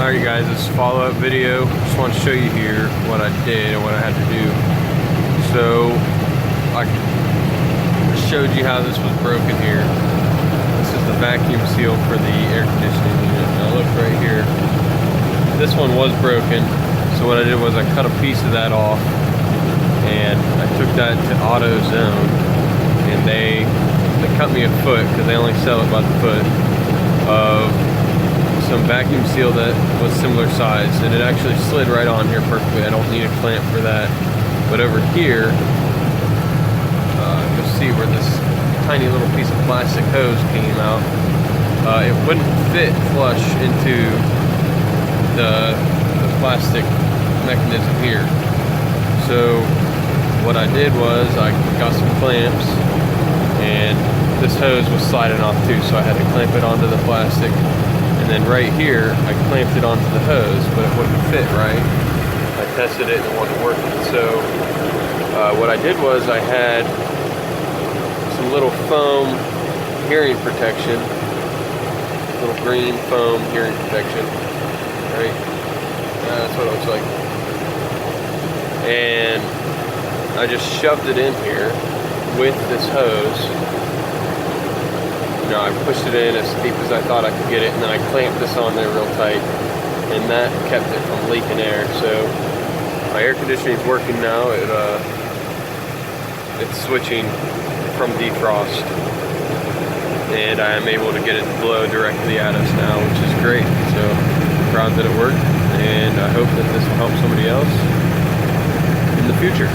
Alright guys, this follow-up video. Just want to show you here what I did and what I had to do. So, I showed you how this was broken here. This is the vacuum seal for the air conditioning unit. Now look right here. This one was broken. So what I did was I cut a piece of that off and I took that to AutoZone, and they cut me a foot, because they only sell it by the foot, of some vacuum seal that was similar size, and it actually slid right on here perfectly. I don't need a clamp for that. But over here, you'll see where this tiny little piece of plastic hose came out. It wouldn't fit flush into the plastic mechanism here. So what I did was I got some clamps, and this hose was sliding off too, so I had to clamp it onto the plastic. And then right here, I clamped it onto the hose, but it wouldn't fit right. I tested it and it wasn't working. So what I did was I had some little foam hearing protection, little green foam hearing protection, right? That's what it looks like. And I just shoved it in here with this hose. I pushed it in as deep as I thought I could get it, and then I clamped this on there real tight, and that kept it from leaking air. So my air conditioning is working now. It's switching from defrost, and I am able to get it to blow directly at us now, which is great. So I'm proud that it worked, and I hope that this will help somebody else in the future.